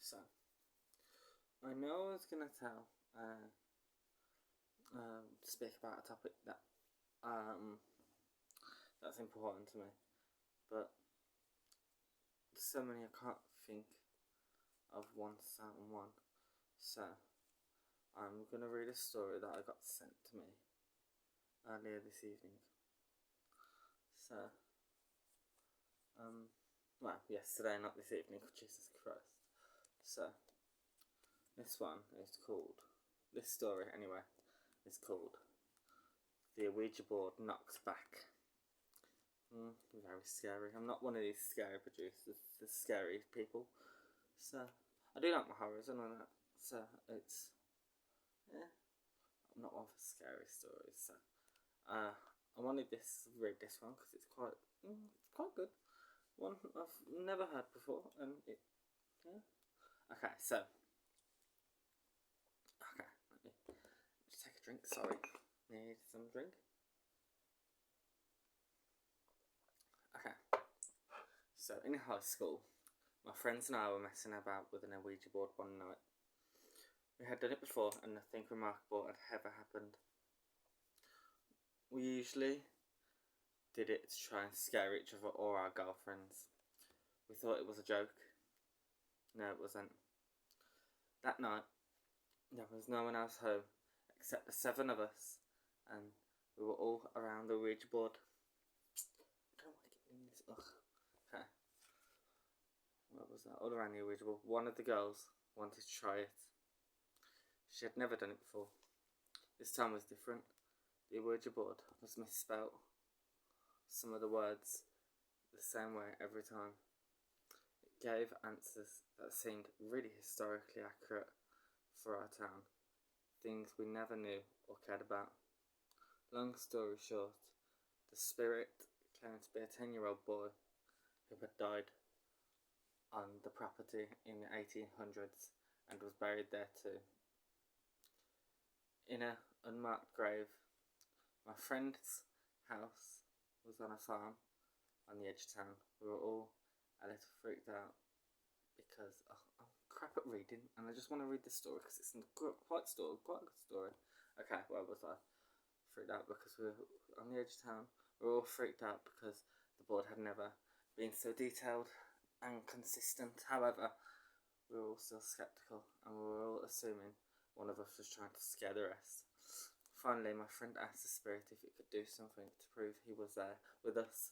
So I know I was gonna speak about a topic that's important to me, but there's so many I can't think of one certain one. So I'm gonna read a story that I got sent to me earlier this evening. So well, yesterday, not this evening. Jesus Christ. So this story anyway, is called The Ouija Board Knocks Back. Very scary. I'm not one of these scary producers, the scary people. So I do like my horrors and all that. So I'm not one for scary stories. So I wanted to read this one because it's quite good. One I've never heard before, and Okay, so let me just take a drink. Sorry, need some drink. Okay, so in high school, my friends and I were messing about with an Ouija board one night. We had done it before, and nothing remarkable had ever happened. We usually did it to try and scare each other or our girlfriends. We thought it was a joke. No, it wasn't. That night, there was no one else home except the 7 of us, and we were all around the Ouija board. I don't want to get in this. Okay. What was that? All around the Ouija board. One of the girls wanted to try it. She had never done it before. This time was different. The Ouija board was misspelt. Some of the words the same way every time. It gave answers that seemed really historically accurate for our town. Things we never knew or cared about. Long story short, the spirit claimed to be a 10-year-old boy who had died on the property in the 1800s and was buried there too. In an unmarked grave. My friend's house was on a farm on the edge of town. We were all a little freaked out because I'm crap at reading and I just want to read the story because it's quite a good story. Okay, where was I? Freaked out because we were on the edge of town. We were all freaked out because the board had never been so detailed and consistent. However, we were all still sceptical and we were all assuming one of us was trying to scare the rest. Finally, my friend asked the spirit if it could do something to prove he was there with us.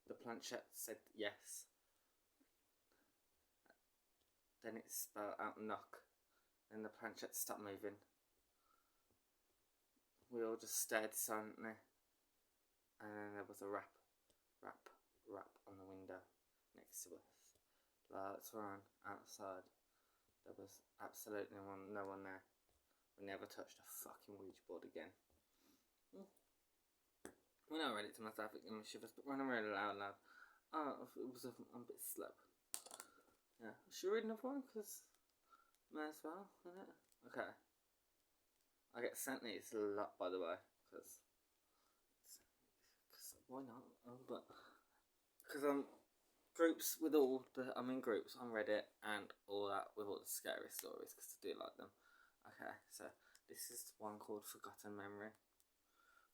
The planchette said yes. Then it spelled out knock. Then the planchette stopped moving. We all just stared silently. And then there was a rap on the window next to us. Lights were on outside. There was absolutely no one there. We never touched a fucking Ouija board again. When I read it to myself, it gave me shivers, but when I read it out loud, it was a bit slow. Yeah, should we read another one? Because may as well, isn't it? Okay. I get sent these a lot, by the way, because why not? Because I'm in groups on Reddit and all that with all the scary stories because I do like them. Okay, so this is one called Forgotten Memory.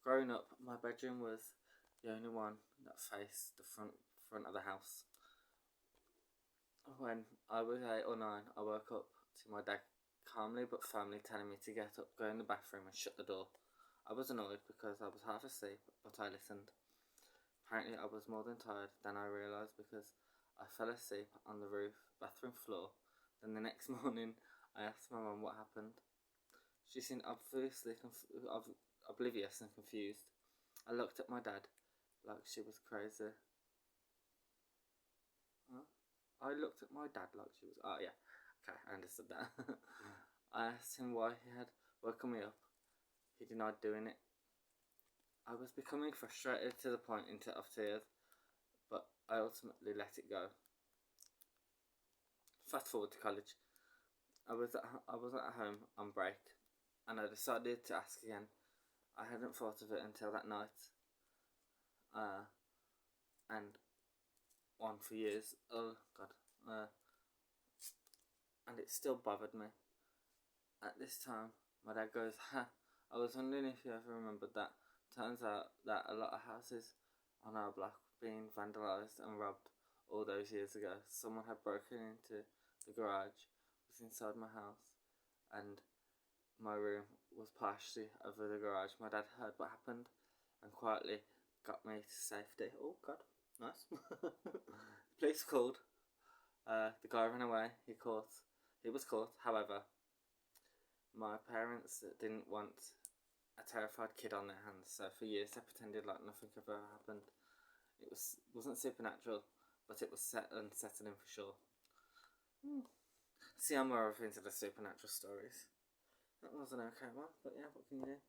Growing up, my bedroom was the only one that faced the front of the house. When I was 8 or 9, I woke up to my dad calmly but firmly telling me to get up, go in the bathroom and shut the door. I was annoyed because I was half asleep, but I listened. Apparently I was more than tired than I realised because I fell asleep on the bathroom floor. Then the next morning I asked my mum what happened. She seemed obviously oblivious and confused. I looked at my dad like she was crazy. I looked at my dad like she was... Oh, yeah. Okay, I understood that. I asked him why he had woken me up. He denied doing it. I was becoming frustrated to the point of tears, but I ultimately let it go. Fast forward to college. I was at home on break, and I decided to ask again. I hadn't thought of it until that night. And one for years. Oh, God. and it still bothered me. At this time, my dad goes, "Ha, I was wondering if you ever remembered that. Turns out that a lot of houses on our block were being vandalised and robbed all those years ago. Someone had broken into the garage, was inside my house, and my room was partially over the garage. My dad heard what happened and quietly got me to safety." Oh God, nice. Police called. The guy ran away. He was caught. However, my parents didn't want a terrified kid on their hands, so for years they pretended like nothing ever happened. Wasn't supernatural, but it was unsettling for sure. See, I'm more into the supernatural stories. That was an okay one, but yeah, what can you do?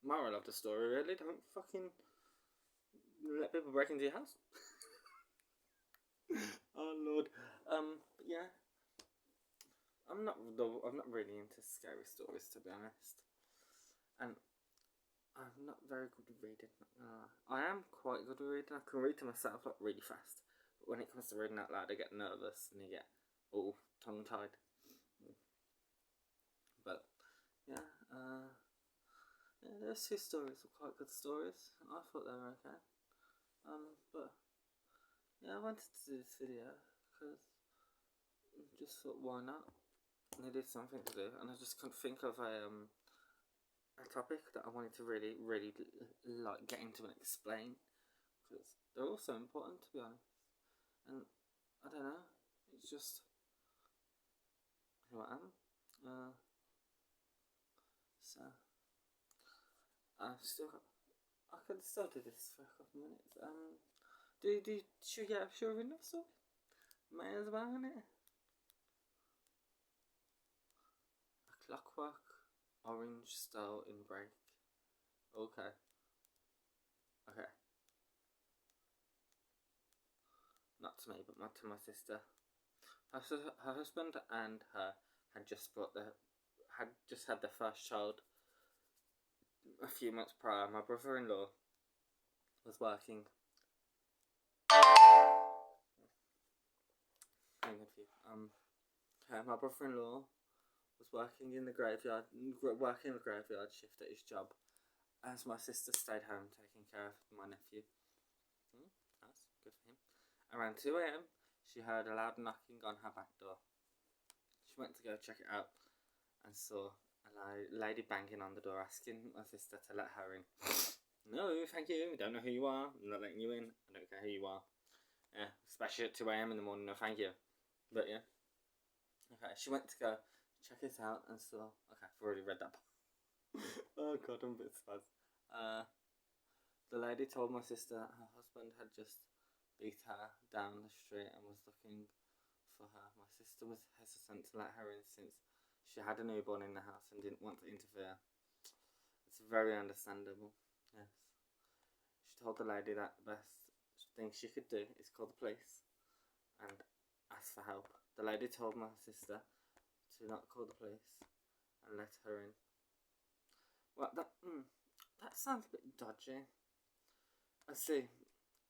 Moral of the story, really, don't fucking let people break into your house. Oh Lord. But yeah, I'm not really into scary stories, to be honest, and I'm not very good at reading. I am quite good at reading. I can read to myself like really fast, but when it comes to reading out loud, I get nervous and you get all tongue tied. But yeah, those two stories were quite good stories. I thought they were okay. But yeah, I wanted to do this video because I just thought, why not? I needed something to do, and I just couldn't think of a topic that I wanted to really like get into and explain, because they're all so important, to be honest. And I don't know, it's just who I am. So I've still got. I could still do this for a couple of minutes. Should we get a enough story? May as well, innit? A Clockwork Orange style in break. Okay. Not to me, but to my sister. Her husband and her had just had their first child a few months prior. My brother-in-law was working. My brother-in-law was working in the graveyard shift at his job, as my sister stayed home taking care of my nephew. That's good for him. Around 2 a.m, she heard a loud knocking on her back door. She went to go check it out and saw a lady banging on the door, asking my sister to let her in. "No, thank you. Don't know who you are. I'm not letting you in. I don't care who you are. Yeah, especially at 2 a.m in the morning. No, thank you." But yeah. Okay, she went to go check it out and saw. Okay, I've already read that. Oh God, I'm a bit sad. The lady told my sister that her husband had just beat her down the street and was looking for her. My sister was hesitant to let her in since she had a newborn in the house and didn't want to interfere. It's very understandable. Yes. She told the lady that the best thing she could do is call the police and ask for help. The lady told my sister to not call the police and let her in. Well, that sounds a bit dodgy. I see.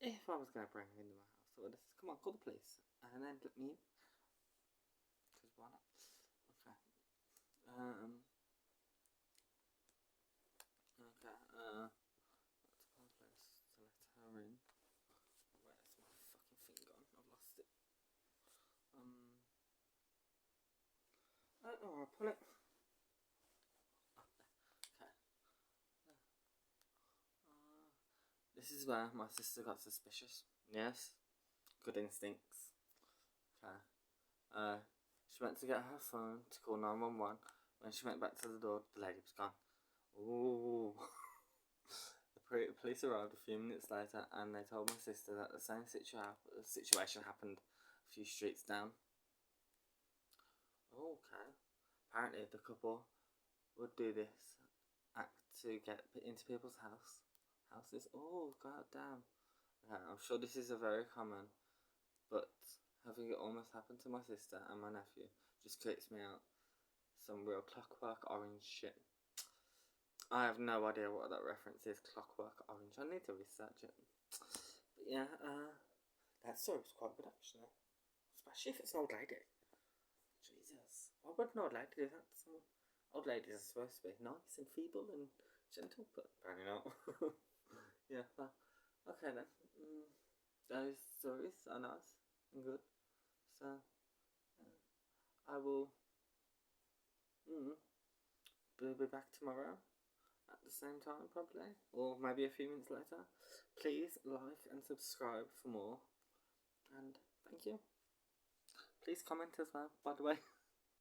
If I was going to bring her into my house, I would have said, "Come on, call the police and then let me in." Because why not? Okay. Let's call the police to let her in. Where's my fucking thing gone? I've lost it. I don't know where I put it. Okay. This is where my sister got suspicious. Yes. Good instincts. Okay. She went to get her phone to call 911. When she went back to the door, the lady was gone. Ooh. The police arrived a few minutes later and they told my sister that the same situation happened a few streets down. Okay. Apparently the couple would do this act to get into people's houses. Oh, god damn. Okay, I'm sure this is a very common, but having it almost happen to my sister and my nephew just creeps me out. Some real Clockwork Orange shit. I have no idea what that reference is, Clockwork Orange. I need to research it. But yeah, that story was quite good actually. Especially if it's an old lady. Jesus. Why would an old lady do that? Some old ladies are supposed to be nice and feeble and gentle, but apparently not. Yeah, well, okay then. Those stories are nice and good. So, I will be back tomorrow at the same time, probably, or maybe a few minutes later. Please like and subscribe for more, and thank you. Please comment as well, by the way.